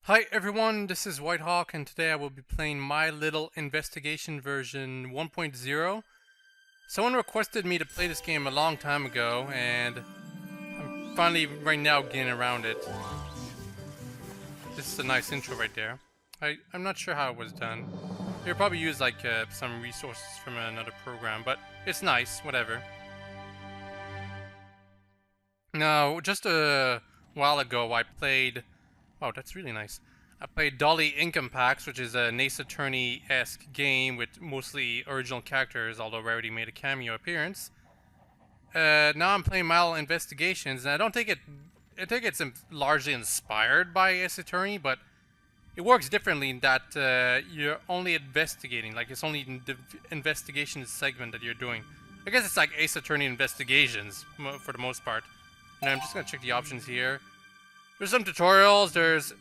Hi everyone, this is Whitehawk and today I will be playing My Little Investigation version 1.0. Someone requested me to play this game a long time ago and I'm finally right now getting around it. This is a nice intro right there. I'm not sure how it was done. They probably used like some resources from another program, but it's nice, whatever. Now, just a while ago I played... Oh, that's really nice. I played Dolly Income Packs, which is an Ace Attorney-esque game with mostly original characters, although Rarity made a cameo appearance. Now I'm playing Mal Investigations, and I don't think I think it's largely inspired by Ace Attorney, but it works differently in that you're only investigating, like it's only the investigation segment that you're doing. I guess it's like Ace Attorney Investigations, for the most part. And I'm just gonna check the options here. There's some tutorials, there's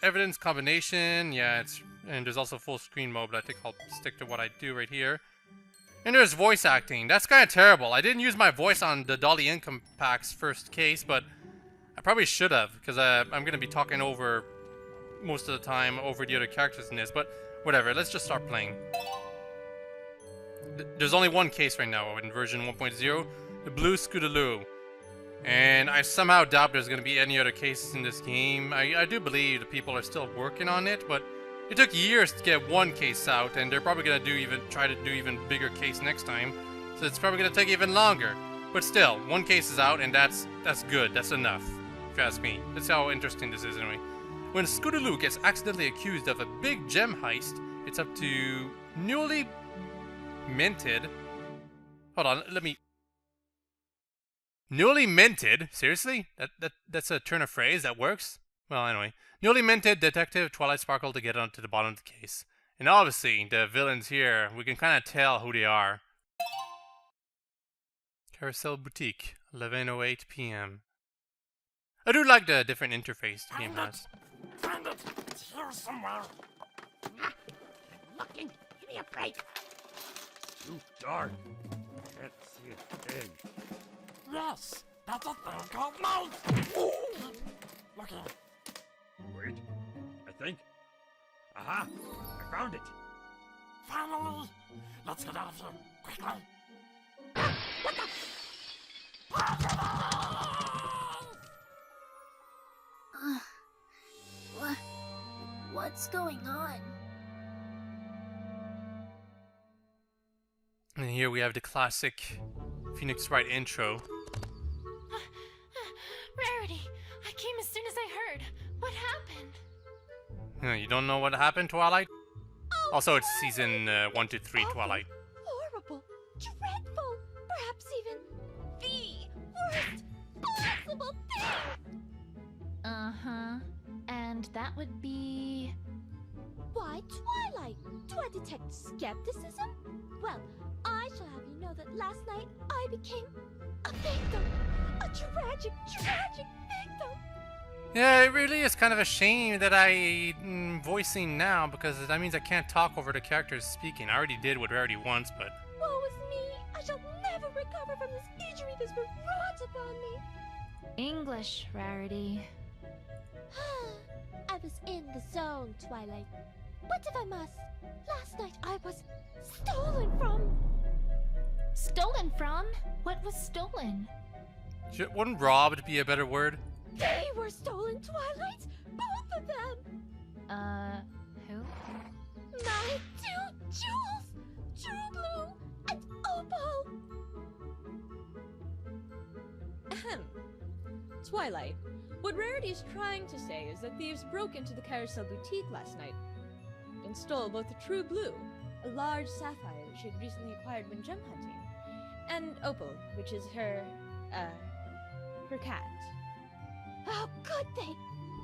evidence combination, and there's also full screen mode, but I think I'll stick to what I do right here. And there's voice acting. That's kind of terrible. I didn't use my voice on the Dolly Income Pack's first case, but I probably should have, because I'm going to be talking over most of the time over the other characters in this, but whatever, let's just start playing. There's only one case right now in version 1.0, the Blue Scootaloo. And I somehow doubt there's going to be any other cases in this game. I do believe the people are still working on it, but it took years to get one case out, and they're probably going to try to do even bigger case next time. So it's probably going to take even longer. But still, one case is out, and that's good. That's enough, if you ask me. That's how interesting this is anyway. When Scootaloo gets accidentally accused of a big gem heist, it's up to newly minted... Hold on, let me... Newly minted? Seriously? That's a turn of phrase that works? Well, anyway. Newly minted Detective Twilight Sparkle to get onto the bottom of the case. And obviously, the villains here, we can kind of tell who they are. Carousel Boutique, 11:08 p.m. I do like the different interface the game has. Find it! It's here somewhere! Ah, I'm looking! Give me a break! Too dark. Can't see a thing. Yes! That's a thing called light! Look here. Wait. I think. Aha! I found it! Finally! Let's get out of here! Quickly! Ah, what the? What's going on? And here we have the classic Phoenix Wright intro. Rarity, I came as soon as I heard. What happened? You don't know what happened, Twilight? Oh, Also, it's season 1 to 3 awful, Twilight. horrible, dreadful, perhaps even the worst possible thing! Uh-huh. And that would be... Why, Twilight? Do I detect skepticism? Well, I shall have you know that last night I became a victim. A tragic, tragic victim. Yeah, it really is kind of a shame that I'm voicing now, because that means I can't talk over the characters speaking. I already did with Rarity once, but... Woe is me. I shall never recover from this injury that's been wrought upon me. English, Rarity. I was in the zone, Twilight. But if I must, last night I was stolen from. Stolen from? What was stolen? Wouldn't robbed be a better word? They were stolen, Twilight. Both of them. Who? My two jewels, True Blue and Opal. Ahem. Twilight, what Rarity is trying to say is that thieves broke into the Carousel Boutique last night and stole both the True Blue, a large sapphire that she had recently acquired when gem hunting, and Opal, which is her cat. How could they?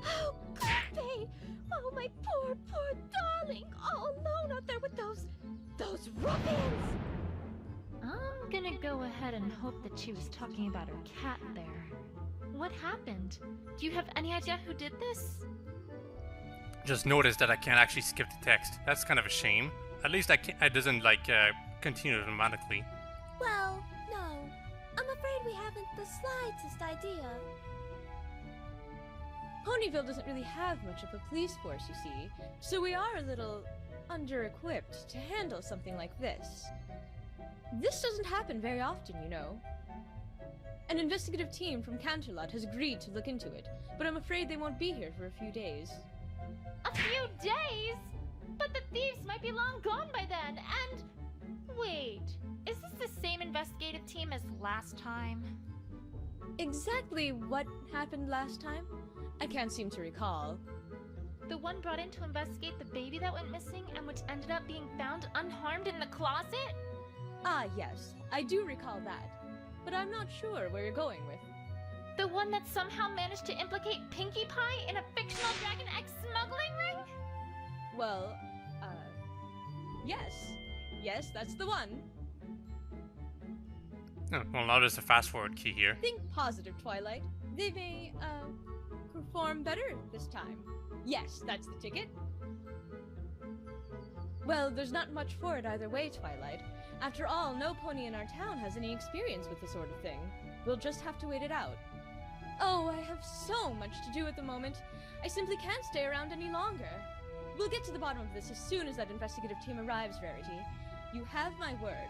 How could they? Oh, my poor, poor darling, all alone out there with those ruffians. I'm gonna go ahead and hope that she was talking about her cat there. What happened? Do you have any idea who did this? Just noticed that I can't actually skip the text. That's kind of a shame. At least it doesn't, like, continue automatically. Well, no. I'm afraid we haven't the slightest idea. Ponyville doesn't really have much of a police force, you see, so we are a little under-equipped to handle something like this. This doesn't happen very often, you know. An investigative team from Canterlot has agreed to look into it, but I'm afraid they won't be here for a few days. A few days? But the thieves might be long gone by then, and... Wait, is this the same investigative team as last time? Exactly what happened last time? I can't seem to recall. The one brought in to investigate the baby that went missing and which ended up being found unharmed in the closet? Ah, yes, I do recall that, but I'm not sure where you're going with. The one that somehow managed to implicate Pinkie Pie in a fictional Dragon X smuggling ring? Well, yes. Yes, that's the one. Oh, well, now there's a fast forward key here. Think positive, Twilight. They may, perform better this time. Yes, that's the ticket. Well, there's not much for it either way, Twilight. After all, no pony in our town has any experience with this sort of thing. We'll just have to wait it out. Oh, I have so much to do at the moment. I simply can't stay around any longer. We'll get to the bottom of this as soon as that investigative team arrives, Rarity. You have my word.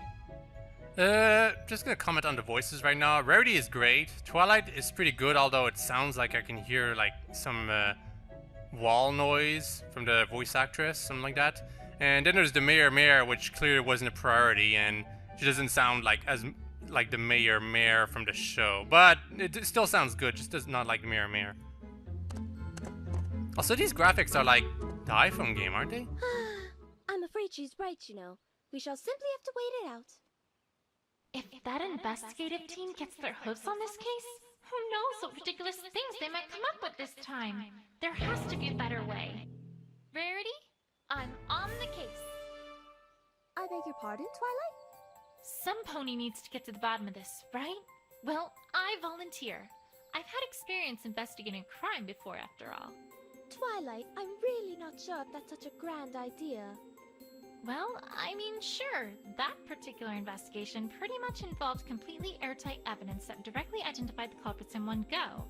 Just gonna comment on the voices right now. Rarity is great. Twilight is pretty good, although it sounds like I can hear like some wall noise from the voice actress, something like that. And then there's the Mayor, which clearly wasn't a priority, and she doesn't sound like as like the Mayor from the show. But it still sounds good, just does not like Mayor. Also, these graphics are like the iPhone game, aren't they? I'm afraid she's right, you know. We shall simply have to wait it out. If that investigative team gets their hooves on this case, who knows what ridiculous things they might come up with this time? There has to be a better way. Rarity, I'm on the case. I beg your pardon, Twilight? Some pony needs to get to the bottom of this, right? Well, I volunteer. I've had experience investigating crime before, after all. Twilight, I'm really not sure if that's such a grand idea. Well, I mean, sure. That particular investigation pretty much involved completely airtight evidence that directly identified the culprits in one go.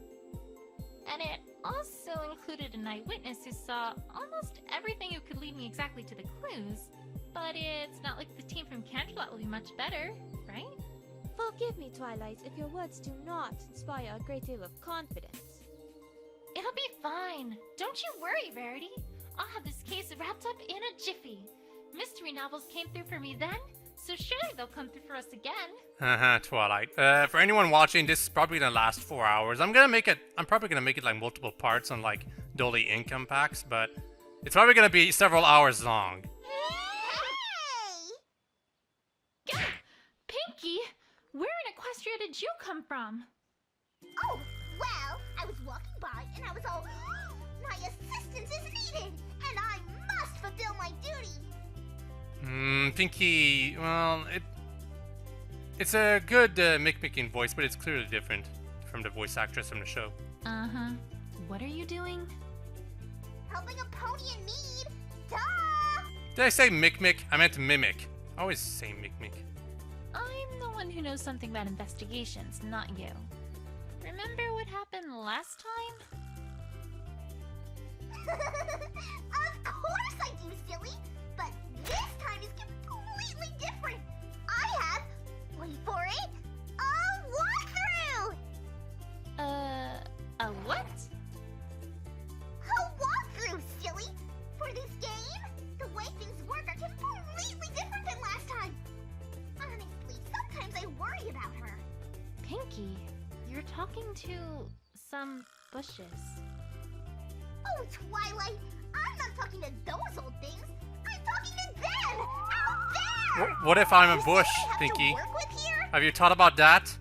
And it also included an eyewitness who saw almost everything who could lead me exactly to the clues. But it's not like the team from Canterlot will be much better, right? Forgive me, Twilight, if your words do not inspire a great deal of confidence. It'll be fine. Don't you worry, Rarity. I'll have this case wrapped up in a jiffy. Mystery novels came through for me then, so surely they'll come through for us again. Twilight. For anyone watching, this is probably gonna last 4 hours. I'm probably gonna make it like multiple parts on like Dolly income packs, but it's probably gonna be several hours long. Gah! Pinkie, where in Equestria did you come from? Oh, well, I was walking by and I was all, my assistance is needed, and I must fulfill my duty. Pinkie, well, it's a good Mick voice, but it's clearly different from the voice actress from the show. Uh-huh. What are you doing? Helping a pony in need. Duh! Did I say Mick? I meant mimic. I always say Mick. I'm the one who knows something about investigations, not you. Remember what happened last time? Of course I do, silly! But this time is completely different! I have, wait for it, a walkthrough! A what? A walkthrough, silly! For this game, the way things work are completely different than last time! Honestly, sometimes I worry about her. Pinkie, you're talking to some bushes. Oh, Twilight, I'm not talking to those old things. I'm talking to them! Out there! What if I'm a You bush, see what I have to Pinkie? work with here? Have you thought about that?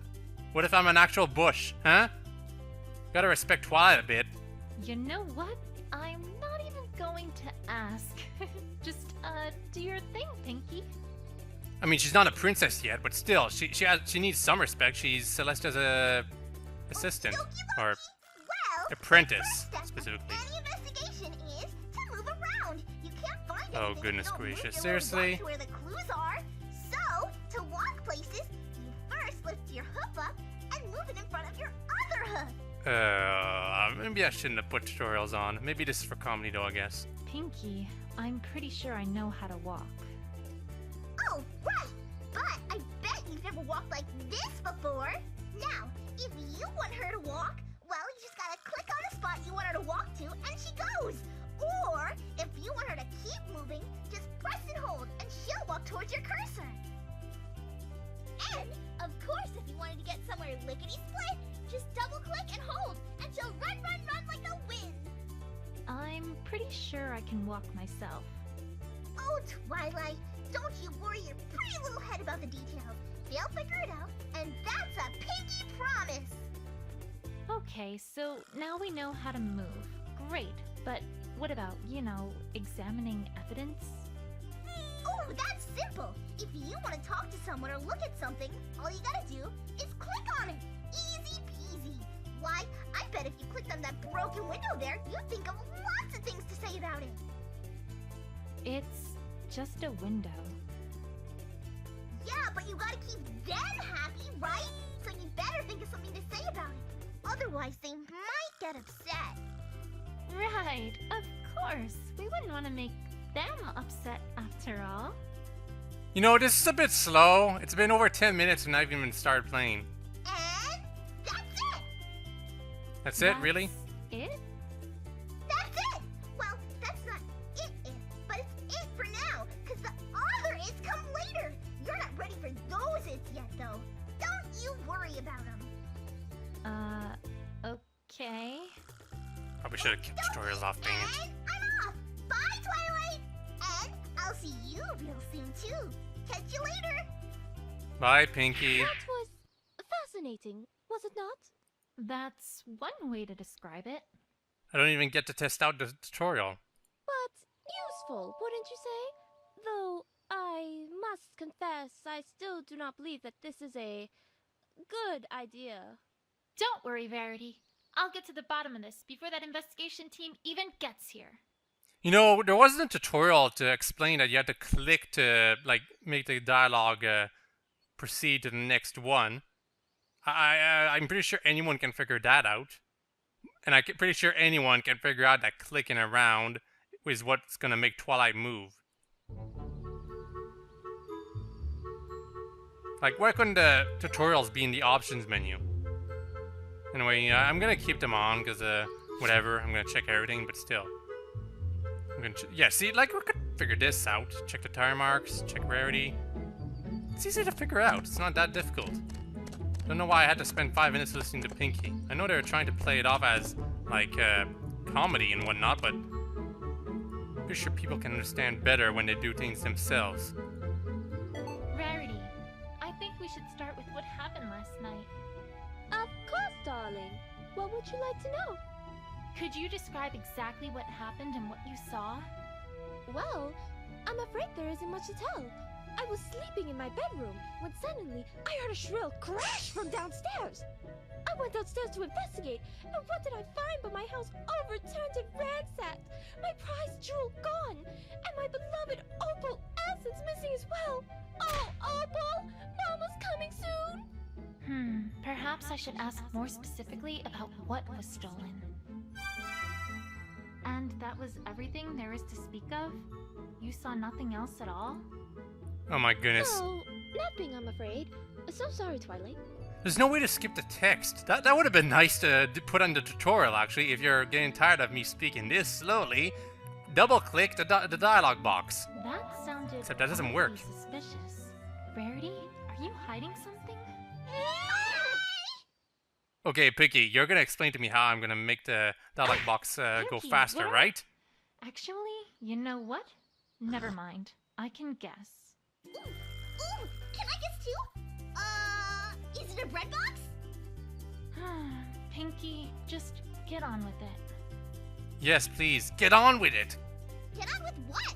What if I'm an actual bush, huh? Gotta respect Twilight a bit. You know what? I'm not even going to ask. Just, do your thing, Pinkie. I mean, she's not a princess yet, but still, she needs some respect. She's Celeste's assistant, or Well, apprentice, first step of specifically. any investigation is to move around. You can't find Oh, anything goodness if you don't move gracious. your little Seriously? butt to where the clues are. So, to walk places, you first lift your hoof up and move it in front of your other hoof. maybe I shouldn't have put tutorials on. Maybe this is for comedy though, I guess. Pinky, I'm pretty sure I know how to walk. Oh, right! But I bet you've never walked like this before. Now, if you want her to walk, well, you just gotta click on the spot you want her to walk to, and she goes. Or, if you want her to keep moving, just press and hold, and she'll walk towards your cursor. And, of course, if you wanted to get somewhere lickety-split, just double-click and hold, and she'll run, run, run like the wind. I'm pretty sure I can walk myself. Oh, Twilight, don't you worry your pretty little head about the details. They'll figure it out, and that's a pinky promise. Okay, so now we know how to move. Great, but what about, examining evidence? Oh, that's simple. If you want to talk to someone or look at something, all you gotta do is click on it. Easy peasy. Why, I bet if you clicked on that broken window there, you'd think of lots of things to say about it. It's just a window. Yeah, but you gotta keep them happy, right? So you better think of something to say about it. Otherwise, they might get upset. Right, of course. We wouldn't want to make them upset after all. You know, this is a bit slow. It's been over 10 minutes and I haven't even started playing. And that's it. That's it, really? It? That's it. Well, that's not it, but it's it for now, because the other its come later. You're not ready for those its yet, though. Don't you worry about them. Okay. Probably should have kept tutorials off, dang it. And I'm off. Bye, Twilight. And I'll see you real soon, too. Catch you later. Bye, Pinky. That was fascinating, was it not? That's one way to describe it. I don't even get to test out the tutorial. But useful, wouldn't you say? Though I must confess, I still do not believe that this is a good idea. Don't worry, Verity. I'll get to the bottom of this before that investigation team even gets here. You know, there wasn't a tutorial to explain that you had to click to, like, make the dialogue proceed to the next one. I'm pretty sure anyone can figure that out. And I'm pretty sure anyone can figure out that clicking around is what's going to make Twilight move. Like, why couldn't the tutorials be in the options menu? Anyway, I'm going to keep them on because, whatever, I'm going to check everything, but still. I'm going to yeah, see, like, we could figure this out. Check the tire marks, check rarity. It's easy to figure out. It's not that difficult. Don't know why I had to spend 5 minutes listening to Pinky. I know they were trying to play it off as, like, comedy and whatnot, but I'm pretty sure people can understand better when they do things themselves. Rarity, I think we should start with what happened last night. Of course, darling. What would you like to know? Could you describe exactly what happened and what you saw? Well, I'm afraid there isn't much to tell. I was sleeping in my bedroom when suddenly I heard a shrill crash from downstairs. I went downstairs to investigate, and what did I find but my house overturned and ransacked, my prized jewel gone, and my beloved opal essence missing as well. Oh, Opal! Mama's coming soon! Perhaps I should ask more specifically about what was stolen. And that was everything there is to speak of? You saw nothing else at all? Oh my goodness. No, nothing, I'm afraid. So sorry, Twilight. There's no way to skip the text. That would have been nice to put on the tutorial, actually. If you're getting tired of me speaking this slowly, double-click the dialogue box. That sounded Except that doesn't work. awfully suspicious. Rarity, are you hiding something? Okay, Pinky, you're gonna explain to me how I'm gonna make the dialogue box go Pinky, faster, what? right? Actually, you know what? Never mind. I can guess. Ooh, can I guess too? Is it a bread box? Pinky, just get on with it. Yes, please, get on with it. Get on with what?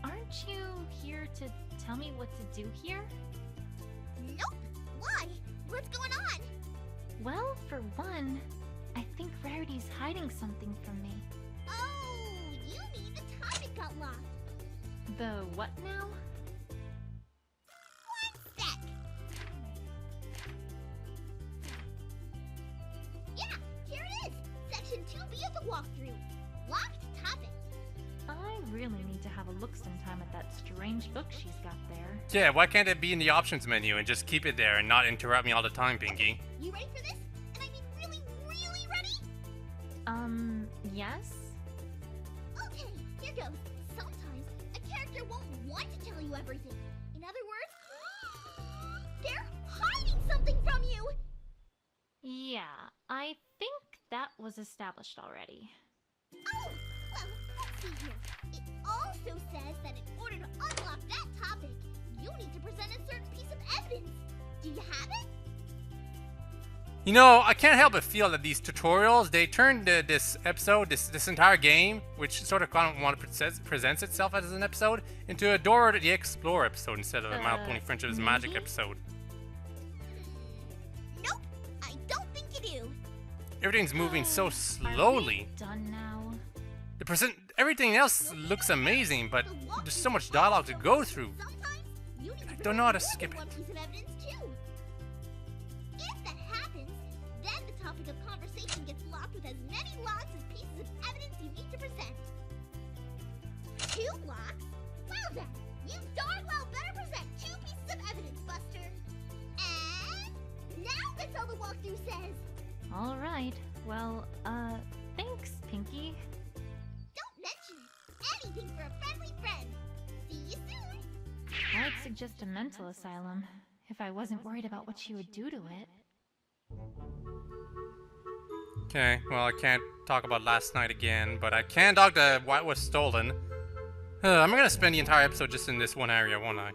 Aren't you here to tell me what to do here? Nope. Why? What's going on? Well, for one, I think Rarity's hiding something from me. Oh, you mean the time it got lost. The what now? One sec. Yeah, here it is. really need to have a look sometime at that strange book she's got there. Yeah, why can't it be in the options menu and just keep it there and not interrupt me all the time, Pinky? You ready for this? And I mean really, really ready? Yes? Okay, here goes. Sometimes a character won't want to tell you everything. In other words, they're hiding something from you! Yeah, I think that was established already. Oh, well, let's see here. It also says that in order to unlock that topic, you need to present a certain piece of evidence. Do you have it? You know, I can't help but feel that these tutorials, they turned this episode, this entire game, which sort of kind of presents itself as an episode, into a Dora the Explorer episode instead of a My Little Pony Friendship is Magic maybe? episode. Nope, I don't think you do. Everything's moving so Are we slowly. done now? Everything else looks amazing, but there's so much dialogue to go through. Sometimes you need to I don't know how to present skip more it. than one piece of evidence too. If that happens, then the topic of conversation gets locked with as many locks as pieces of evidence you need to present. 2 locks? Well then, you darn well better present 2 pieces of evidence, Buster. And now that's all the walkthrough says. Alright, well, thanks, Pinky. Don't mention it. Anything for a friendly friend. See you soon. I'd suggest a mental asylum, if I wasn't worried about what she would do to it. Okay, well, I can't talk about last night again, but I can talk to what was stolen. I'm gonna spend the entire episode just in this one area, won't I?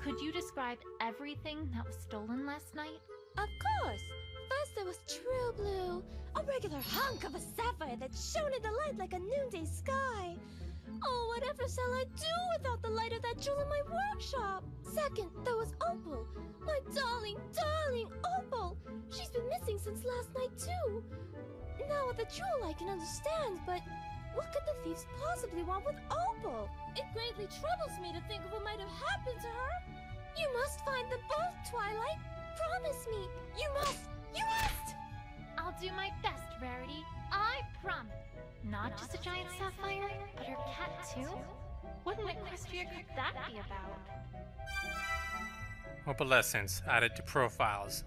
Could you describe everything that was stolen last night? Of course! First there was True Blue, a regular hunk of a sapphire that shone in the light like a noonday sky. Oh, whatever shall I do without the light of that jewel in my workshop? Second, there was Opal, my darling, darling Opal. She's been missing since last night too. Now with the jewel I can understand, but what could the thieves possibly want with Opal? It greatly troubles me to think of what might have happened to her. You must find them both, Twilight. Promise me. You must. You must. I'll do my best, Rarity. I promise. Not just a giant sapphire, but her cat too? What an equestria could that be about? Opalescence added to profiles.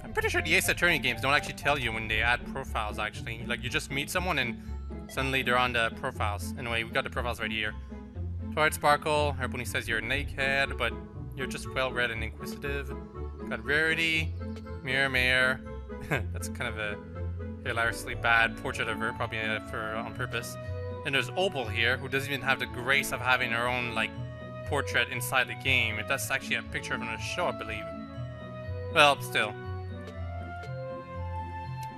I'm pretty sure the Ace Attorney games don't actually tell you when they add profiles, actually. Like, you just meet someone and suddenly they're on the profiles. Anyway, we got the profiles right here. Twilight Sparkle, everybody says you're a naked, but you're just well-read and inquisitive. Got Rarity, Mirror Mayor. That's kind of a hilariously bad portrait of her, probably on purpose. And there's Opal here, who doesn't even have the grace of having her own, like, portrait inside the game. That's actually a picture of her on the show, I believe. Well, still.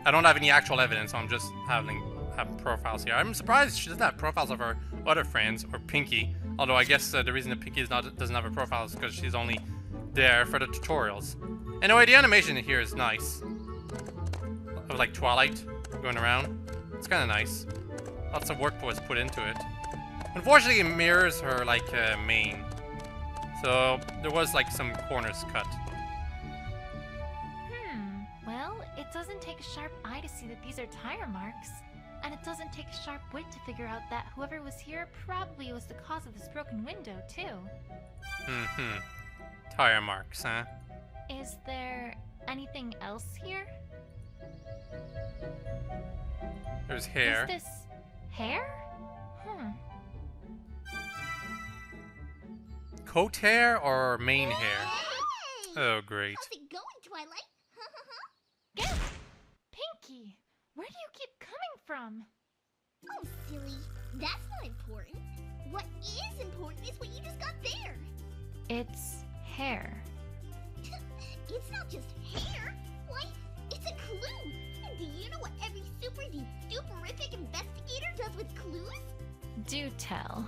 I don't have any actual evidence, so I'm just having profiles here. I'm surprised she doesn't have profiles of her other friends, or Pinky. Although I guess the reason that Pinky doesn't have a profile is because she's only there for the tutorials. Anyway, the animation here is nice. Of like Twilight going around. It's kind of nice. Lots of work was put into it. Unfortunately, it mirrors her like mane. So there was like some corners cut. Well, it doesn't take a sharp eye to see that these are tire marks. And it doesn't take a sharp wit to figure out that whoever was here probably was the cause of this broken window, too. Tire marks, huh? Is there anything else here? There's hair. Is this hair? Coat hair or mane hair? Hey! Oh, great. How's it going, Twilight? Get Pinky! Where do you keep coming from? Oh, silly. That's not important. What is important is what you just got there. It's hair. It's not just hair. Why, it's a clue. And do you know what every superific investigator does with clues? Do tell.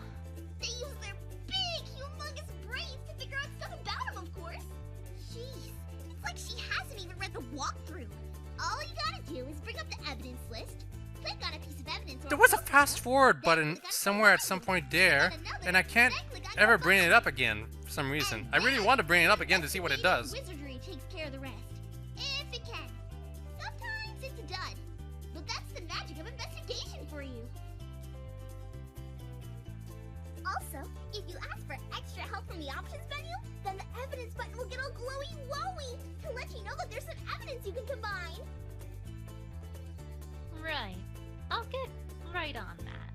They use their big, humongous brains to figure out stuff about him, of course. Jeez, it's like she hasn't even read the walkthrough. All you gotta do is bring up the evidence list, click on a piece of evidence. There was a fast forward button somewhere at some point there, and I can't ever bring it up again for some reason. I really want to bring it up again to see what it does. Wizardry takes care of the rest, if it can. Sometimes it's a dud, but that's the magic of investigation for you. Also, if you ask for extra help from the options menu, then the evidence button will get all glowy-wowy to let you know that there's some evidence you can combine. Right. I'll get right on that.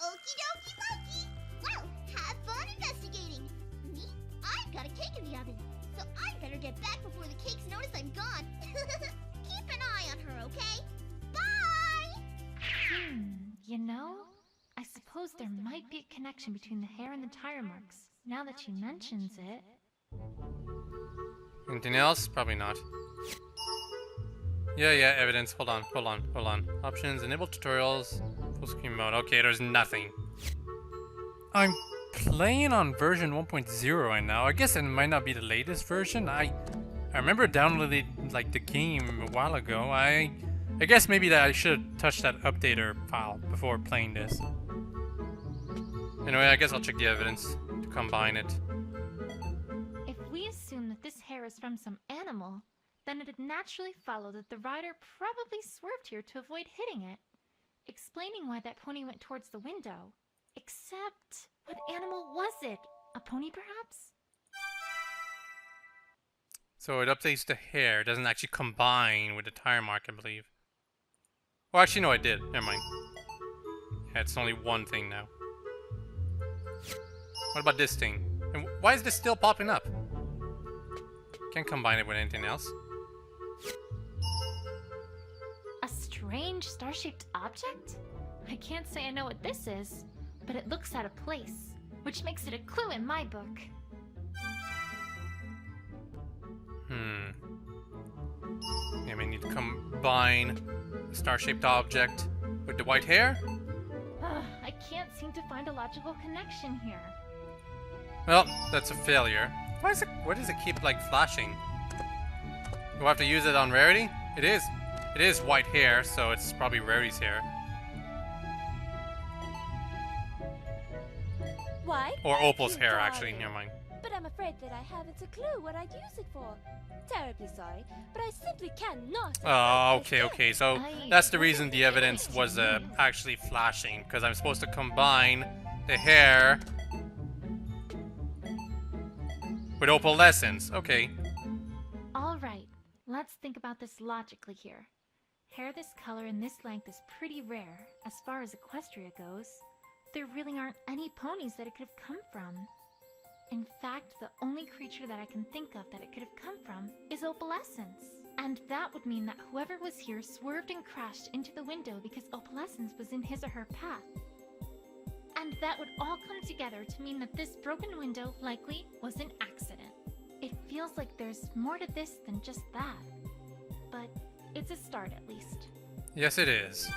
Okie dokie likey. Well, have fun investigating. Me? I've got a cake in the oven, so I better get back before the cakes notice I'm gone. Keep an eye on her, okay? Bye! You know, I suppose there might be a connection between the hair and the tire marks, now that she mentions it. Anything else? Probably not. Yeah, evidence. Hold on. Options, enable tutorials, full screen mode. Okay, there's nothing. I'm playing on version 1.0 right now. I guess it might not be the latest version. I remember downloading like the game a while ago. I guess maybe that I should have touched that updater file before playing this. Anyway, I guess I'll check the evidence to combine it. If we assume that this hair is from some animal, then it'd naturally follow that the rider probably swerved here to avoid hitting it, explaining why that pony went towards the window. Except, what animal was it? A pony, perhaps? So it updates the hair. It doesn't actually combine with the tire mark, I believe. Well, actually, no, I did. Never mind. Yeah, it's only one thing now. What about this thing? And why is this still popping up? Can't combine it with anything else. A strange star-shaped object? I can't say I know what this is, but it looks out of place, which makes it a clue in my book. Yeah, we need to combine the star-shaped object with the white hair. I can't seem to find a logical connection here. Well, that's a failure. Why does it keep like flashing? Do I have to use it on Rarity? It is white hair, so it's probably Rarity's hair. Why? Or thank Opal's you, hair, actually. darling. Never mind. But I'm afraid that I haven't a clue what I'd use it for. Terribly sorry, but I simply cannot. Oh, accept this okay. gift. So that's the reason the evidence was actually flashing, because I'm supposed to combine the hair with opalescence. Okay. Alright, let's think about this logically here. Hair this color and this length is pretty rare, as far as Equestria goes. There really aren't any ponies that it could have come from. In fact, the only creature that I can think of that it could have come from is opalescence. And that would mean that whoever was here swerved and crashed into the window because opalescence was in his or her path. And that would all come together to mean that this broken window likely was an accident. It feels like there's more to this than just that. But it's a start at least. Yes, it is.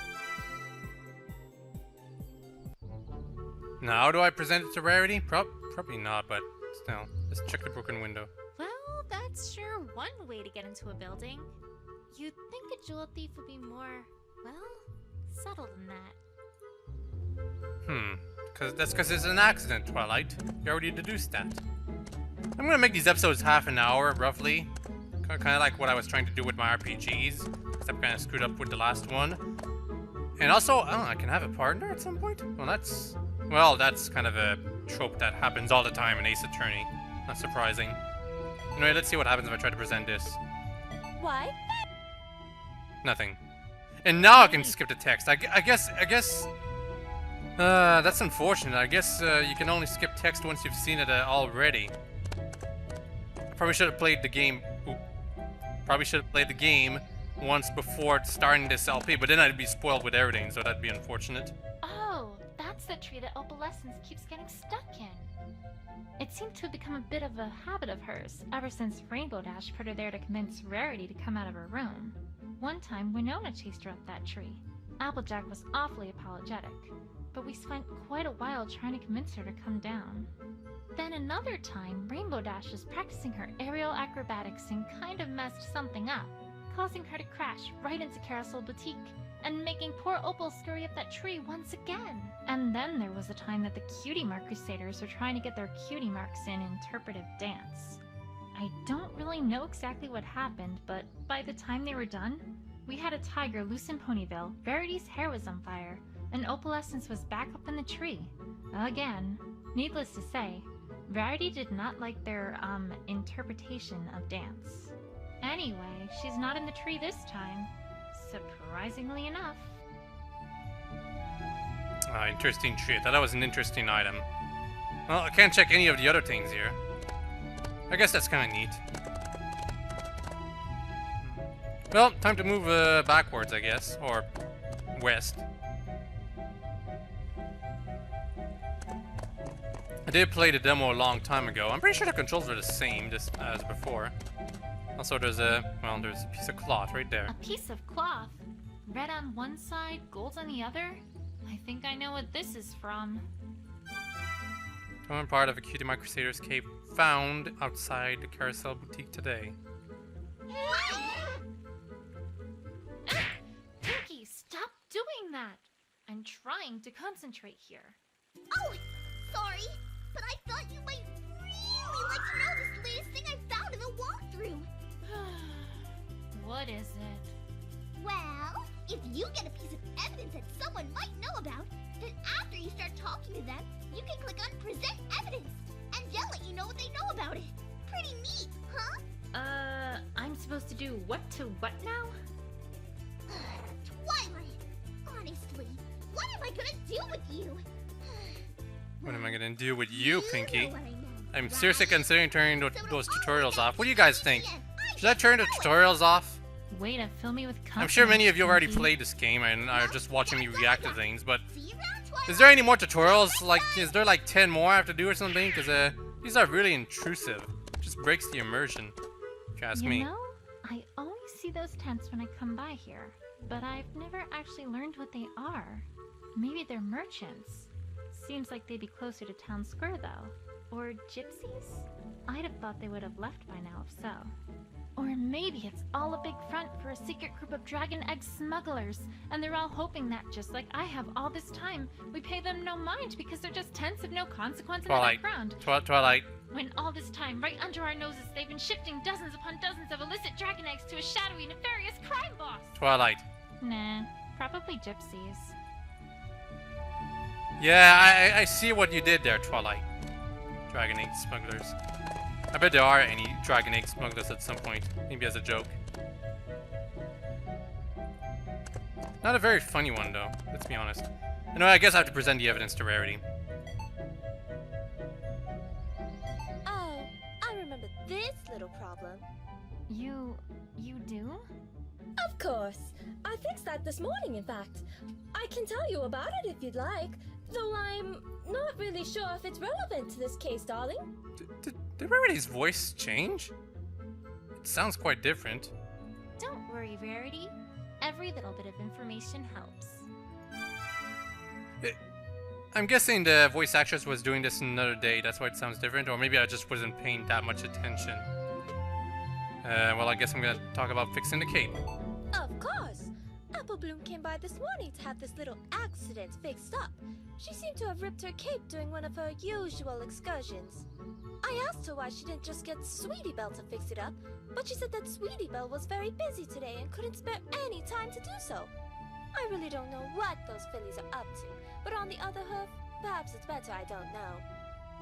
Now, do I present it to Rarity? Probably not, but still. Let's check the broken window. Well, that's sure one way to get into a building. You'd think a jewel thief would be more, well, subtle than that. That's because it's an accident, Twilight. You already deduced that. I'm gonna make these episodes half an hour, roughly. Kind of like what I was trying to do with my RPGs. Except I kind of screwed up with the last one. And also, I can have a partner at some point? Well, that's kind of a trope that happens all the time in Ace Attorney. Not surprising. Anyway, let's see what happens if I try to present this. Why? Nothing. And now I can skip the text. I guess... that's unfortunate. I guess you can only skip text once you've seen it already. I probably should have played the game... Probably should have played the game once before starting this LP, but then I'd be spoiled with everything, so that'd be unfortunate. Oh, that's the tree that opalescence keeps getting stuck in. It seemed to have become a bit of a habit of hers, ever since Rainbow Dash put her there to convince Rarity to come out of her room. One time, Winona chased her up that tree. Applejack was awfully apologetic, but we spent quite a while trying to convince her to come down. Then another time, Rainbow Dash was practicing her aerial acrobatics and kind of messed something up, causing her to crash right into Carousel Boutique, and making poor Opal scurry up that tree once again. And then there was a time that the Cutie Mark Crusaders were trying to get their cutie marks in interpretive dance. I don't really know exactly what happened, but by the time they were done, we had a tiger loose in Ponyville, Rarity's hair was on fire, and Opalescence was back up in the tree. Again. Needless to say, Rarity did not like their, interpretation of dance. Anyway, she's not in the tree this time. Surprisingly enough. Interesting tree. I thought that was an interesting item. Well, I can't check any of the other things here. I guess that's kind of neat. Well, time to move backwards, I guess. Or west. I did play the demo a long time ago. I'm pretty sure the controls are the same as before. Also, there's a piece of cloth right there. A piece of cloth? Red on one side, gold on the other? I think I know what this is from. One part of a Cutie My Crusader's cape found outside the Carousel Boutique today. Pinky, stop doing that! I'm trying to concentrate here. Oh, sorry, but I thought you might really like to know this latest thing I found in the walkthrough. What is it? Well, if you get a piece of evidence that someone might know about, then after you start talking to them, you can click on Present Evidence, and they'll let you know what they know about it. Pretty neat, huh? I'm supposed to do what to what now? Twilight, honestly, what am I gonna do with you? What am I gonna do with you, know Pinky? what I know, I'm right? seriously considering turning those tutorials off. What do you guys think? I Should I turn the know it. tutorials off? Way to fill me with confidence. I'm sure many of you have already Pinky. played this game and are just watching me react to things, but See you around, Twilight. is there any more tutorials? Like, is there like 10 more I have to do or something? Because these are really intrusive. Just breaks the immersion, if you ask me. You know, I always see those tents when I come by here, but I've never actually learned what they are. Maybe they're merchants. Seems like they'd be closer to town square though. Or gypsies? I'd have thought they would have left by now if so. Or maybe it's all a big front for a secret group of dragon egg smugglers, and they're all hoping that, just like I have all this time, we pay them no mind because they're just tents of no consequence in the Twilight. background. Twilight. When all this time, right under our noses, they've been shifting dozens upon dozens of illicit dragon eggs to a shadowy, nefarious crime boss! Twilight. Nah, probably gypsies. Yeah, I see what you did there, Twilight. Dragon egg smugglers. I bet there are any dragon egg smugglers at some point. Maybe as a joke. Not a very funny one, though. Let's be honest. You know, I guess I have to present the evidence to Rarity. Oh, I remember this little problem. You do? Of course. I fixed that this morning, in fact. I can tell you about it if you'd like, though I'm not really sure if it's relevant to this case, darling. Did Rarity's voice change? It sounds quite different. Don't worry, Rarity. Every little bit of information helps. I'm guessing the voice actress was doing this another day, that's why it sounds different, or maybe I just wasn't paying that much attention. Well, I guess I'm gonna talk about fixing the cape. Of course! Apple Bloom came by this morning to have this little accident fixed up. She seemed to have ripped her cape during one of her usual excursions. I asked her why she didn't just get Sweetie Belle to fix it up, but she said that Sweetie Belle was very busy today and couldn't spare any time to do so. I really don't know what those fillies are up to, but on the other hand, perhaps it's better I don't know.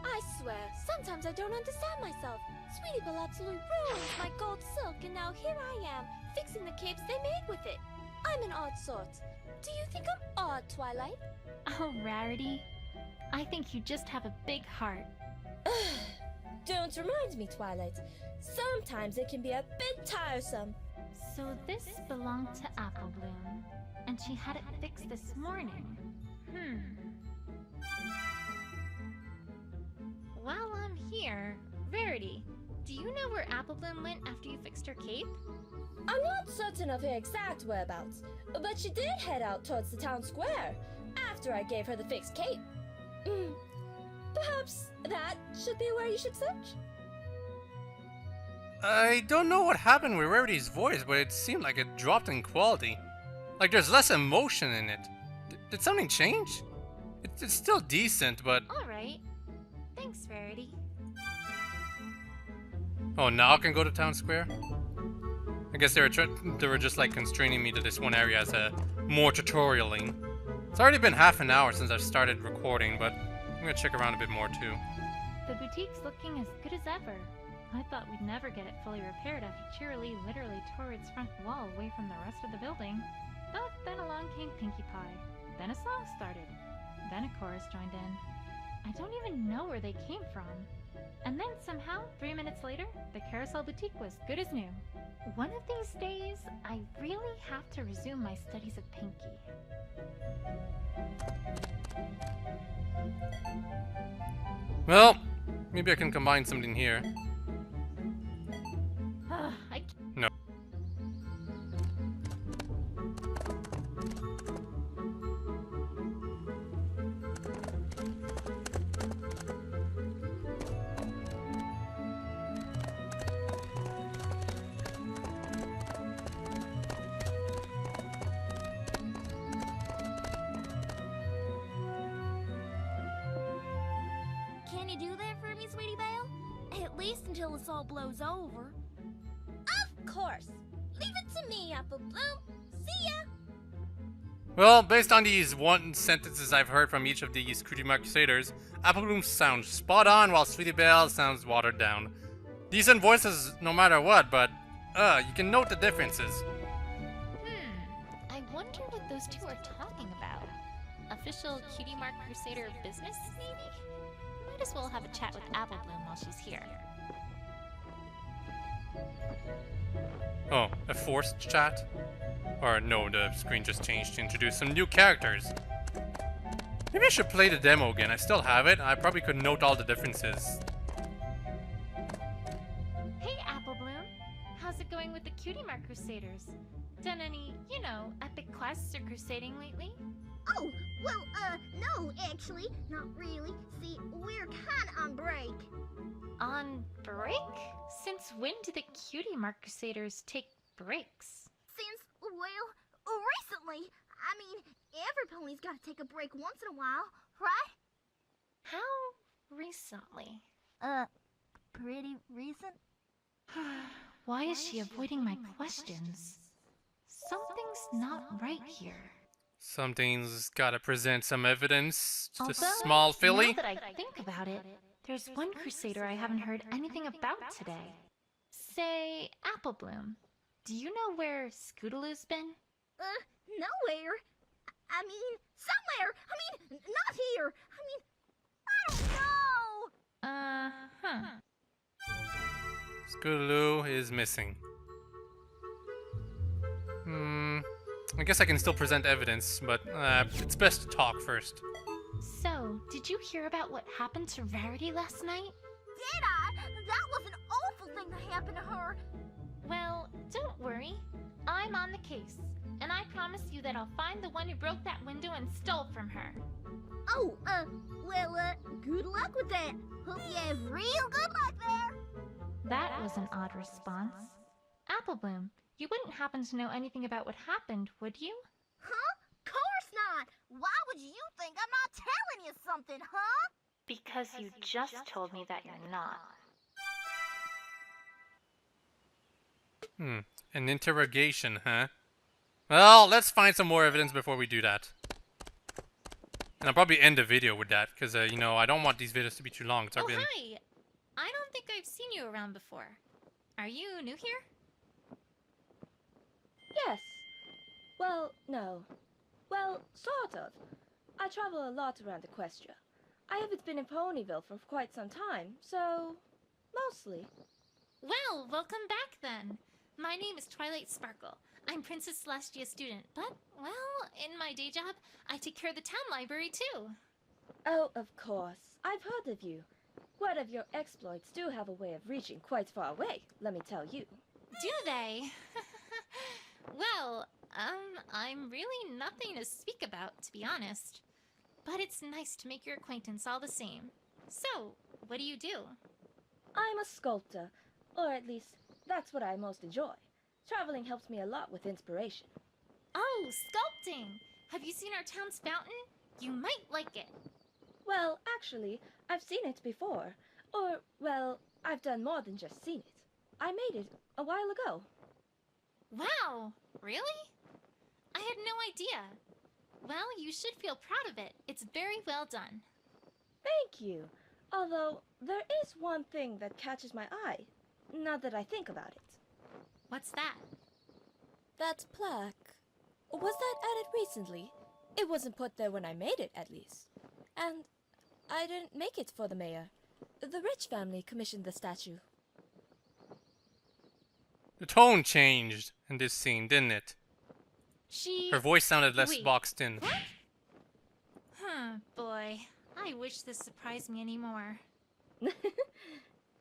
I swear, sometimes I don't understand myself. Sweetie Belle absolutely ruined my gold silk, and now here I am, fixing the capes they made with it. I'm an odd sort. Do you think I'm odd, Twilight? Oh, Rarity. I think you just have a big heart. Don't remind me, Twilight. Sometimes it can be a bit tiresome. So this belonged to Apple Bloom, and she had it fixed this morning. While I'm here, Rarity, do you know where Apple Bloom went after you fixed her cape? I'm not certain of her exact whereabouts, but she did head out towards the town square after I gave her the fixed cape. Perhaps that should be where you should search? I don't know what happened with Rarity's voice, but it seemed like it dropped in quality. Like there's less emotion in it. Did something change? It's still decent, but... Alright. Thanks, Rarity. Oh, now I can go to town square? I guess they were just like constraining me to this one area as a more tutorialing. It's already been half an hour since I've started recording, but I'm gonna check around a bit more too. The boutique's looking as good as ever. I thought we'd never get it fully repaired after Cheerilee literally tore its front wall away from the rest of the building. But then along came Pinkie Pie. Then a song started. Then a chorus joined in. I don't even know where they came from. And then somehow, 3 minutes later, the Carousel Boutique was good as new. One of these days, I really have to resume my studies of Pinkie. Well, maybe I can combine something here. I No. Can you do that for me, Sweetie Belle? At least until this all blows over. Of course. Leave it to me, Apple Bloom. See ya. Well, based on these one sentences I've heard from each of these Cutie Mark Crusaders, Apple Bloom sounds spot on while Sweetie Belle sounds watered down. Decent voices no matter what, but you can note the differences. I wonder what those two are talking about. Official Cutie Mark Crusader business, maybe? Might as well have a chat with Apple Bloom while she's here. Oh, a forced chat? Or no, the screen just changed to introduce some new characters. Maybe I should play the demo again. I still have it. I probably could note all the differences. Hey, Apple Bloom. How's it going with the Cutie Mark Crusaders? Done any, epic quests or crusading lately? Oh, well, no, actually, not really. See, we're kinda on break. On break? Since when do the Cutie Mark Crusaders take breaks? Since, well, recently. I mean, every pony's gotta take a break once in a while, right? How recently? Pretty recent? Why is she avoiding my questions? Something's not right here. Something's gotta present some evidence to the Although, small filly. now that I think about it, there's one Crusader I haven't heard anything about today. Say, Apple Bloom. Do you know where Scootaloo's been? Nowhere. I mean, somewhere. I mean, not here. I mean, I don't know. Scootaloo is missing. I guess I can still present evidence, but it's best to talk first. So, did you hear about what happened to Rarity last night? Did I? That was an awful thing that happened to her. Well, don't worry. I'm on the case. And I promise you that I'll find the one who broke that window and stole from her. Oh, well, good luck with that. Hope you have real good luck there. That was an odd response. Apple Bloom, you wouldn't happen to know anything about what happened, would you? Huh? Course not. Why would you think I'm not telling you something, huh? Because you just told me that you're not. An interrogation, huh? Well, let's find some more evidence before we do that. And I'll probably end the video with that, because, I don't want these videos to be too long. It's Oh, already been... hi! I don't think I've seen you around before. Are you new here? Yes. Well, no. Well, sort of. I travel a lot around Equestria. I haven't been in Ponyville for quite some time, so... mostly. Well, welcome back then. My name is Twilight Sparkle. I'm Princess Celestia's student, but, well, in my day job, I take care of the town library too. Oh, of course. I've heard of you. Word of your exploits do have a way of reaching quite far away, let me tell you. Do they? Well, I'm really nothing to speak about, to be honest. But it's nice to make your acquaintance all the same. So, what do you do? I'm a sculptor, or at least, that's what I most enjoy. Traveling helps me a lot with inspiration. Oh, sculpting! Have you seen our town's fountain? You might like it. Well, actually, I've seen it before. Or, well, I've done more than just seen it. I made it a while ago. Wow, really? I had no idea. Well, you should feel proud of it. It's very well done. Thank you. Although, there is one thing that catches my eye, now that I think about it. What's that? That plaque. Was that added recently? It wasn't put there when I made it, at least. And I didn't make it for the mayor. The Rich family commissioned the statue. The tone changed in this scene, didn't it? She... Her voice sounded less Wait. boxed in. Boy. I wish this surprised me anymore.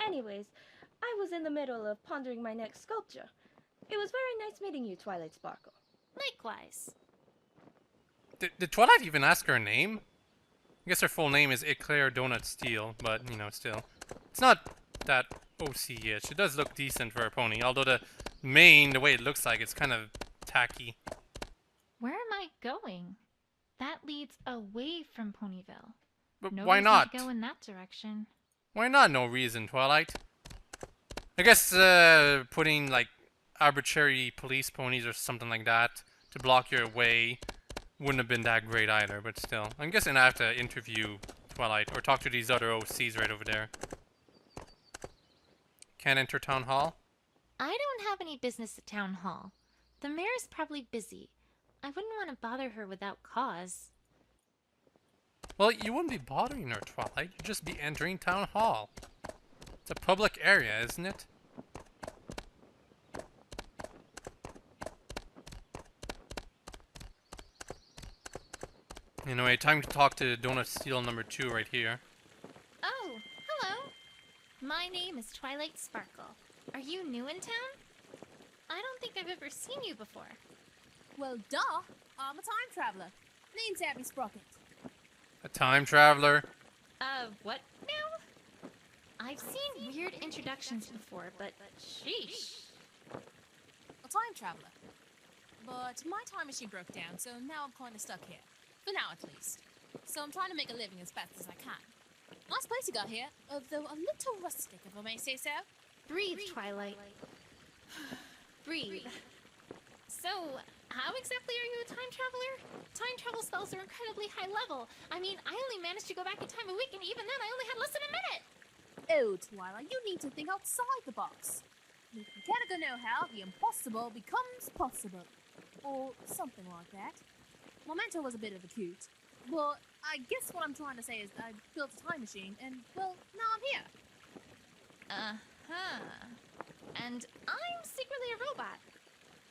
Anyways, I was in the middle of pondering my next sculpture. It was very nice meeting you, Twilight Sparkle. Likewise. Did Twilight even ask her name? I guess her full name is Eclair Donut Steel, but, you know, still. It's not that OC-ish. It does look decent for a pony, although the mane, the way it looks like, it's kind of tacky. Where am I going? That leads away from Ponyville. But No why reason not? to go in that direction. Why not? No reason, Twilight. I guess putting like arbitrary police ponies or something like that to block your way wouldn't have been that great either, but still. I'm guessing I have to interview Twilight or talk to these other OCs right over there. Can't enter town hall? I don't have any business at Town Hall. The mayor's probably busy. I wouldn't want to bother her without cause. Well, you wouldn't be bothering her, Twilight. You'd just be entering town hall. It's a public area, isn't it? Anyway, time to talk to Donut Steel number 2 right here. Oh, hello. My name is Twilight Sparkle. Are you new in town? I don't think I've ever seen you before. Well, duh. I'm a time traveler. Name's Abby Sprocket. A time traveler. What now? I've seen weird introductions before, but sheesh. A time traveler. But my time machine broke down, so now I'm kind of stuck here. For now, at least. So I'm trying to make a living as fast as I can. Nice place you got here, although a little rustic, if I may say so. Breathe, Twilight. Breathe. So, how exactly are you a time traveler? Time travel spells are incredibly high level. I mean, I only managed to go back in time a week, and even then I only had less than a minute. Oh, Twilight, you need to think outside the box. If you can't know how, the impossible becomes possible. Or something like that. My mentor was a bit of a coot. But I guess what I'm trying to say is I built a time machine, and, well, now I'm here. Uh-huh. And I'm secretly a robot.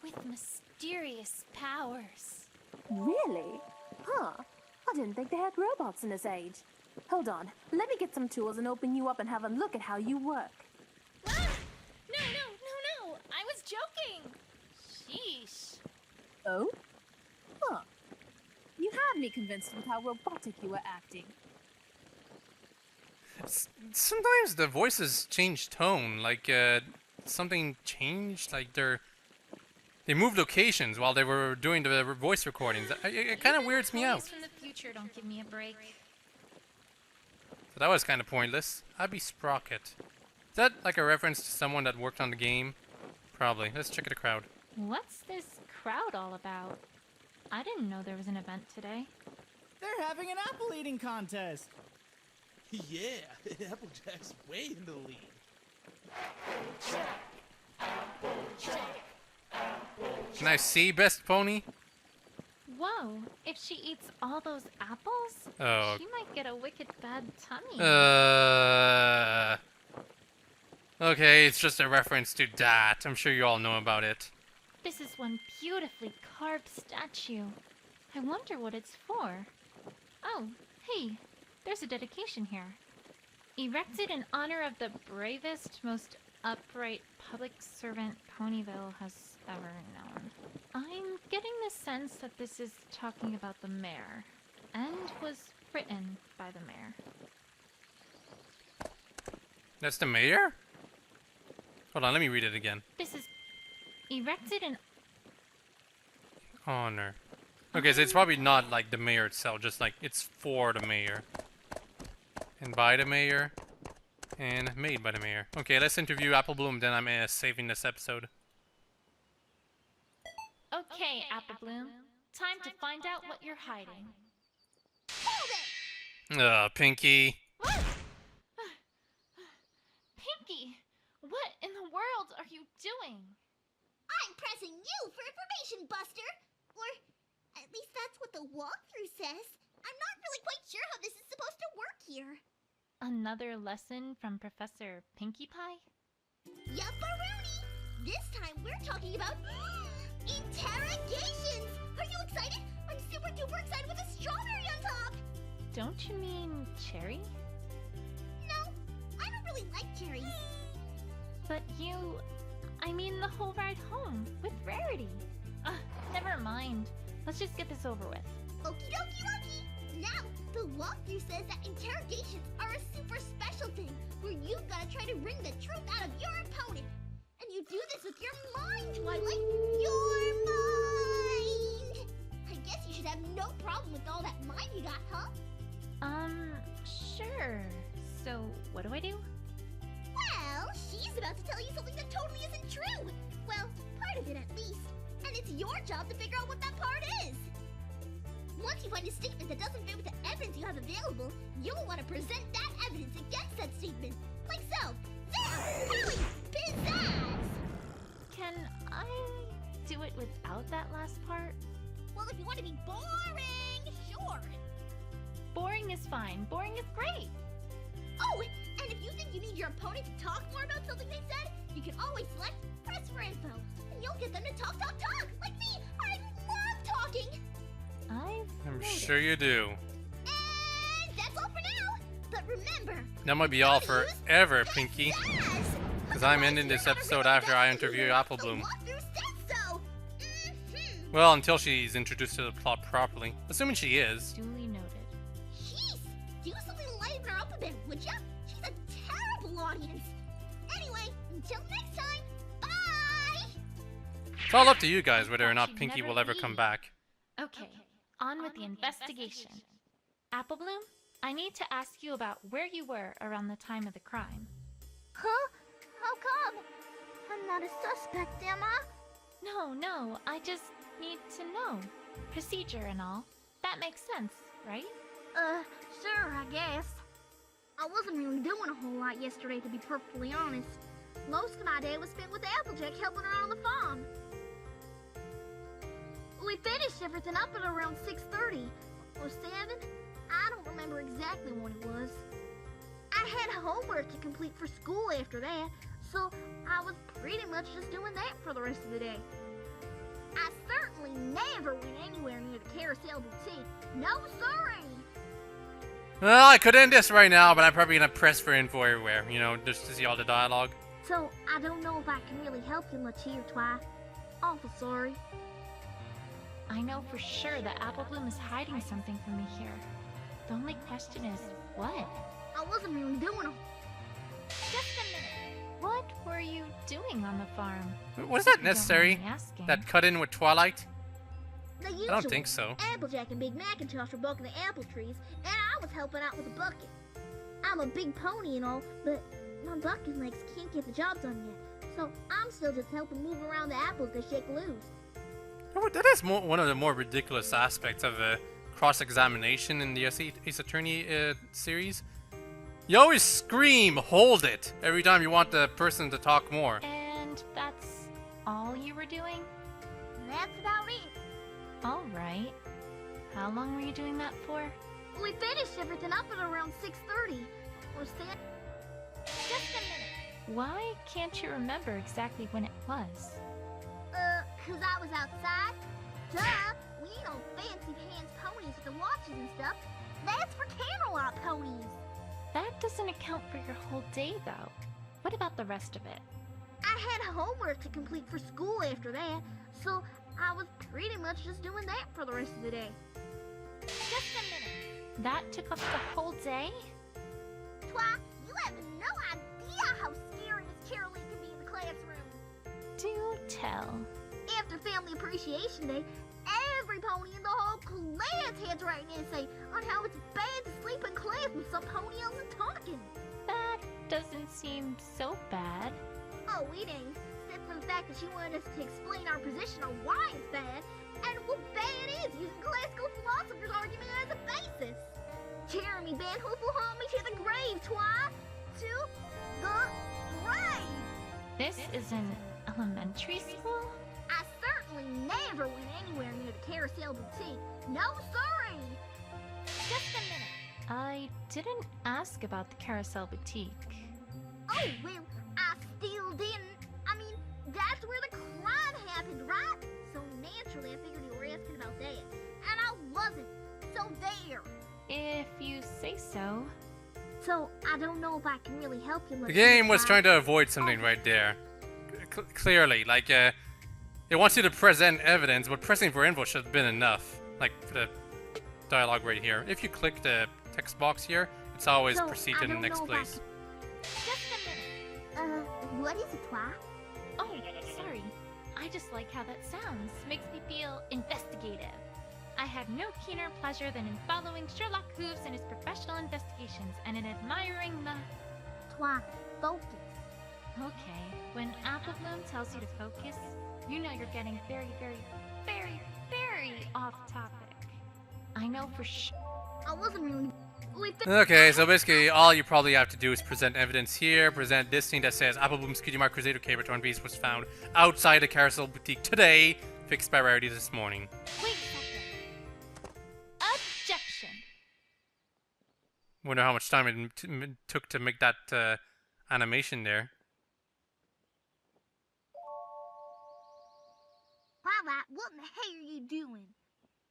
With mysterious powers. Really? Huh. I didn't think they had robots in this age. Hold on. Let me get some tools and open you up and have a look at how you work. Ah! No. I was joking. Sheesh. Oh? Huh. You had me convinced with how robotic you were acting. Sometimes the voices change tone, like something changed, like they moved locations while they were doing the voice recordings. It kind of weirds me out. Ponies from the future don't give me a break. So that was kind of pointless. Abby Sprocket. Is that like a reference to someone that worked on the game? Probably. Let's check the crowd. What's this crowd all about? I didn't know there was an event today. They're having an apple eating contest. Yeah, Applejack's way in the lead. Can I see Best Pony? Whoa, if she eats all those apples, Oh. she might get a wicked bad tummy. Okay, it's just a reference to that. I'm sure you all know about it. This is one beautifully carved statue. I wonder what it's for. Oh, hey, there's a dedication here. Erected in honor of the bravest, most upright public servant Ponyville has ever known. I'm getting the sense that this is talking about the mayor, and was written by the mayor. That's the mayor? Hold on, let me read it again. This is erected in Honor. Okay, so it's probably not like the mayor itself, just like it's for the mayor. And by the mayor. And made by the mayor. Okay, let's interview Apple Bloom, then I'm saving this episode. Okay, Apple Bloom. Time to find out what you're hiding. Pinky. What? Pinky, what in the world are you doing? I'm pressing you for information, Buster! Or, at least that's what the walkthrough says. I'm not really quite sure how this is supposed to work here. Another lesson from Professor Pinkie Pie? Yupperoonie! This time we're talking about interrogations! Are you excited? I'm super duper excited with a strawberry on top! Don't you mean cherry? No, I don't really like cherries. But I mean the whole ride home with Rarity. Never mind. Let's just get this over with. Okie dokie dokie! Now, the walkthrough says that interrogations are a super special thing where you've got to try to wring the truth out of your opponent. And you do this with your mind, Twilight. Your mind! I guess you should have no problem with all that mind you got, huh? Sure. So, what do I do? Well, she's about to tell you something that totally isn't true. Well, part of it at least. And it's your job to figure out what that part is. Once you find a statement that doesn't fit with the evidence you have available, you'll want to present that evidence against that statement. Like so. There! Hurry! Pizzazz! Can I do it without that last part? Well, if you want to be boring, sure. Boring is fine. Boring is great. Oh, and if you think you need your opponent to talk more about something they said, you can always select Press for Info. And you'll get them to talk, like me. I love talking. I'm sure you do. And that's all for now. But remember, That might be all forever, Pinky. Because I'm ending this episode after I interview Applebloom. Well, until she's introduced to the plot properly. Assuming she is. Duly noted. Jeez, do something to liven her up a bit, would ya? She's a terrible audience. Anyway, until next time, bye! It's all up to you guys whether or not Pinky will ever come back. Okay, on with the investigation. Applebloom, I need to ask you about where you were around the time of the crime. Huh? How come? I'm not a suspect, am I? No, I just need to know. Procedure and all. That makes sense, right? Sure, I guess. I wasn't really doing a whole lot yesterday, to be perfectly honest. Most of my day was spent with Applejack helping her on the farm. We finished everything up at around 6:30 or 7. I don't remember exactly when it was. I had homework to complete for school after that, so I was pretty much just doing that for the rest of the day. I certainly never went anywhere near the Carousel Boutique. No, sirree! Well, I could end this right now, but I'm probably gonna press for info everywhere, you know, just to see all the dialogue. So, I don't know if I can really help you much here, Twi. Awful sorry. I know for sure that Applebloom is hiding something from me here. The only question is, what? I wasn't really doing a... Just a minute. What were you doing on the farm? Was that necessary? Don't mind me asking. That cut in with Twilight? The usual. I don't think so. Applejack and Big Macintosh were bucking the apple trees, and I was helping out with the bucket. I'm a big pony and all, but my bucking legs can't get the job done yet, so I'm still just helping move around the apples they shake loose. Oh, that is one of the more ridiculous aspects of cross-examination in the Ace Attorney series. You always scream, hold it, every time you want the person to talk more. And that's all you were doing? That's about it. Alright. How long were you doing that for? We finished everything up at around 6:30 or 7. Just a minute. Why can't you remember exactly when it was? 'Cause I was outside. Duh! We ain't on fancy pants ponies with the watches and stuff. That's for Camelot ponies. That doesn't account for your whole day, though. What about the rest of it? I had homework to complete for school after that, so I was pretty much just doing that for the rest of the day. Just a minute. That took up the whole day? Twi, you have no idea how scary Miss Caroline can be in the classroom. Do tell. After Family Appreciation Day, every pony in the whole class had to write an essay on how it's bad to sleep in class with some pony else is talking. That doesn't seem so bad. Oh, it ain't. Except for the fact that she wanted us to explain our position on why it's bad, And we'll bet it is using classical philosophers' argument as a basis. Jeremy Van Hoof will haunt me to the grave, twice. To the grave. This is an elementary school? I certainly never went anywhere near the Carousel Boutique. No, sorry. Just a minute. I didn't ask about the Carousel Boutique. Oh, well, I still didn't. I mean, that's where the crime happened, right? So naturally, I figured you were asking about that. And I wasn't. So there. If you say so. So, I don't know if I can really help you much. The game was trying to avoid something right there. Clearly, like, it wants you to present evidence, but pressing for info should have been enough. Like, the dialogue right here. If you click the text box here, it's always proceed to the next place. Just a minute. What is it, Twa? Oh, sorry. I just like how that sounds. Makes me feel investigative. I had no keener pleasure than in following Sherlock Hooves in his professional investigations and in admiring the... Twa, focus. Okay, when Applebloom tells you to focus, you know you're getting very, very, very, very off topic. I know for sure. I wasn't really... Okay, so basically all you probably have to do is present evidence here, present this thing that says Applebloom's Cutie Mark Crusader Cape Return piece was found outside the Carousel Boutique today, fixed by Rarity this morning. Wait a second. Objection. Wonder how much time it took to make that animation there. Twilight, what in the hell are you doing?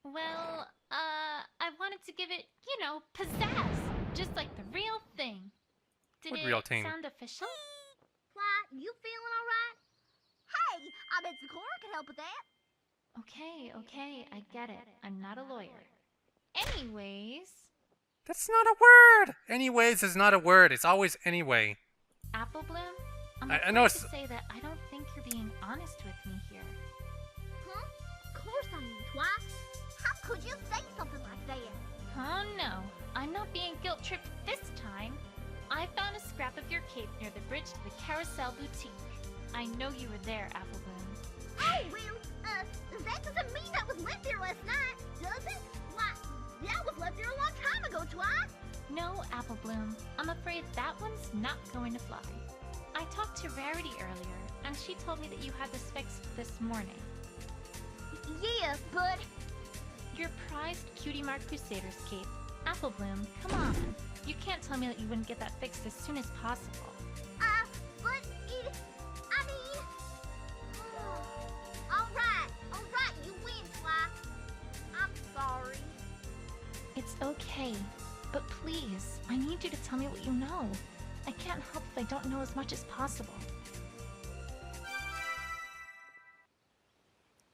Well, I wanted to give it, you know, pizzazz. Just like the real thing. Did What it real thing? sound official? Twilight, you feeling alright? Hey, I bet Sakura can help with that. Okay, I get it. I'm not a lawyer. Anyways, That's not a word! Anyways is not a word, it's always anyway. Applebloom, I'm I afraid know to it's... say that I don't think you're being honest with me here. Huh? Of course I mean, Twilight. How could you say something like that? Oh no, I'm not being guilt-tripped this time. I found a scrap of your cape near the bridge to the Carousel Boutique. I know you were there, Applebloom. Oh, well, that doesn't mean that was left there last night, does it? Why, that was left there a long time ago, Twilight. No, Applebloom. I'm afraid that one's not going to fly. I talked to Rarity earlier, and she told me that you had this fixed this morning. Yeah, but... Your prized Cutie Mark Crusader's cape. Applebloom, come on. You can't tell me that you wouldn't get that fixed as soon as possible. But it... I mean... Alright, you win, Twilight. I'm sorry. It's okay, but please, I need you to tell me what you know. I can't help if I don't know as much as possible.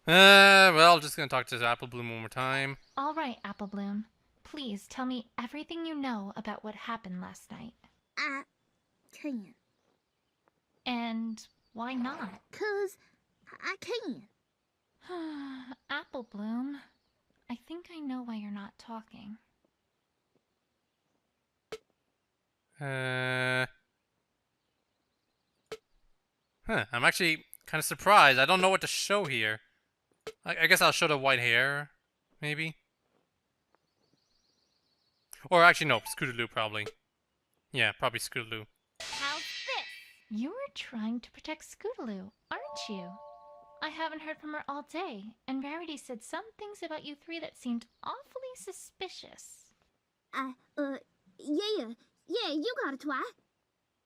Well, just gonna talk to Applebloom one more time. Alright, Applebloom. Please tell me everything you know about what happened last night. I can't. And why not? 'Cause I can't. Applebloom, I think I know why you're not talking. I'm actually kind of surprised. I don't know what to show here. I guess I'll show the white hair, maybe? Or actually, no, Scootaloo probably. Yeah, probably Scootaloo. How's this? You were trying to protect Scootaloo, aren't you? I haven't heard from her all day, and Rarity said some things about you three that seemed awfully suspicious. Yeah, you got it, Twilight.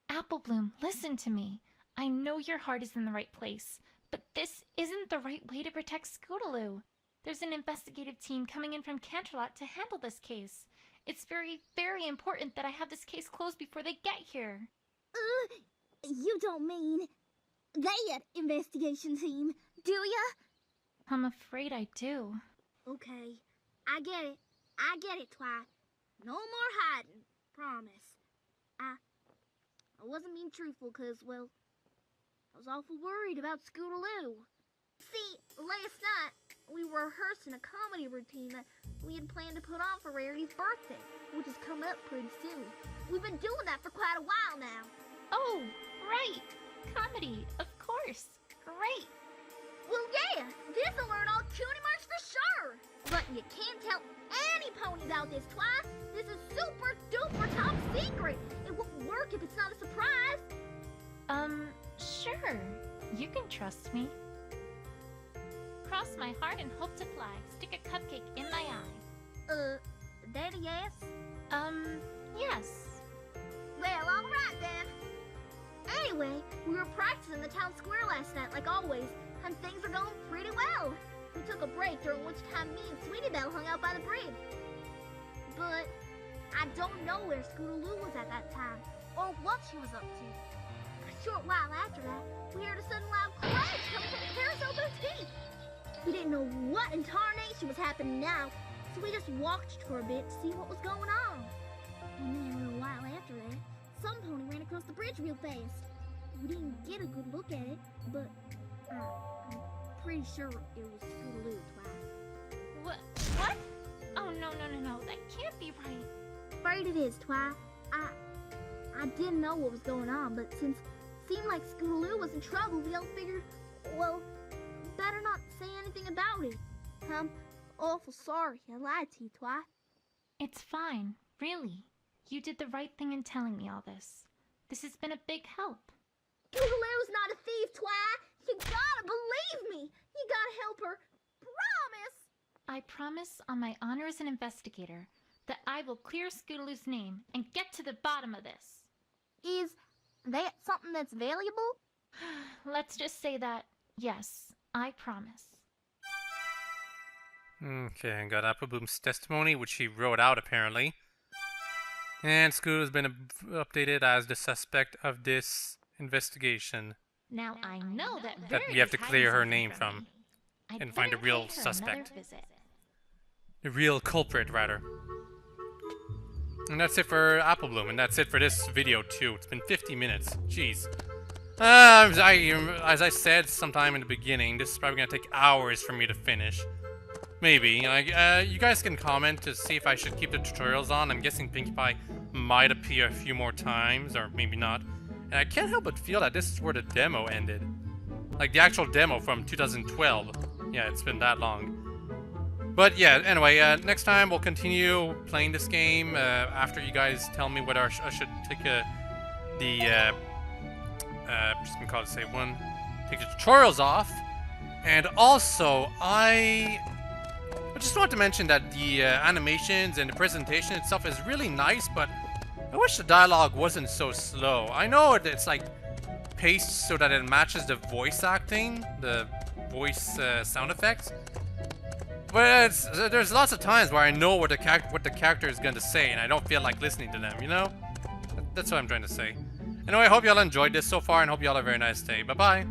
Applebloom, listen to me. I know your heart is in the right place, but this isn't the right way to protect Scootaloo. There's an investigative team coming in from Canterlot to handle this case. It's very, very important that I have this case closed before they get here. You don't mean that investigation team, do ya? I'm afraid I do. Okay, I get it, Twilight. No more hiding, promise. I wasn't being truthful because, well, I was awful worried about Scootaloo. See, last night, we were rehearsing a comedy routine that we had planned to put on for Rarity's birthday, which is coming up pretty soon. We've been doing that for quite a while now. Oh, right! Comedy, of course! Great! Well, yeah, this'll learn all cutie marks for sure. But you can't tell any pony about this, Twi. This is super duper top secret. It won't work if it's not a surprise. Sure. You can trust me. Cross my heart and hope to fly. Stick a cupcake in my eye. Daddy, yes? Yes. Well, alright then. Anyway, we were practicing the town square last night like always, and things are going pretty well. We took a break during which time me and Sweetie Belle hung out by the bridge. But I don't know where Scootaloo was at that time, or what she was up to. A short while after that, we heard a sudden loud crash coming from the Carousel Boutique. We didn't know what in tarnation was happening now, so we just watched for a bit to see what was going on. And then a little while after that, some pony ran across the bridge real fast. We didn't get a good look at it, but I'm pretty sure it was Scootaloo, Twi. What? Oh, no. That can't be right. Afraid it is, Twi. I didn't know what was going on, but since it seemed like Scootaloo was in trouble, we all figured, well, better not say anything about it. I'm awful sorry I lied to you, Twi. It's fine. Really. You did the right thing in telling me all this. This has been a big help. Scootaloo's not a thief, Twi. You gotta believe me. You gotta help her. Promise. I promise on my honor as an investigator that I will clear Scootaloo's name and get to the bottom of this. Is that something that's valuable? Let's just say that, yes, I promise. Okay, I got Apple Bloom's testimony, which he wrote out apparently. And Scootaloo has been updated as the suspect of this investigation. Now I know that That we have to clear her name from and find a real suspect. The real culprit, rather. And that's it for Apple Bloom, and that's it for this video too. It's been 50 minutes. Jeez. As I said sometime in the beginning, this is probably gonna take hours for me to finish. Maybe. You guys can comment to see if I should keep the tutorials on. I'm guessing Pinkie Pie might appear a few more times, or maybe not. And I can't help but feel that this is where the demo ended. Like the actual demo from 2012. Yeah, it's been that long. But yeah, anyway, next time we'll continue playing this game after you guys tell me whether I should take just gonna call it save one, take the tutorials off. And also, I just want to mention that the animations and the presentation itself is really nice, but I wish the dialogue wasn't so slow. I know it's like paced so that it matches the voice acting, the voice sound effects. But there's lots of times where I know what the character is going to say, and I don't feel like listening to them, you know? That's what I'm trying to say. Anyway, I hope y'all enjoyed this so far, and hope y'all have a very nice day. Bye-bye!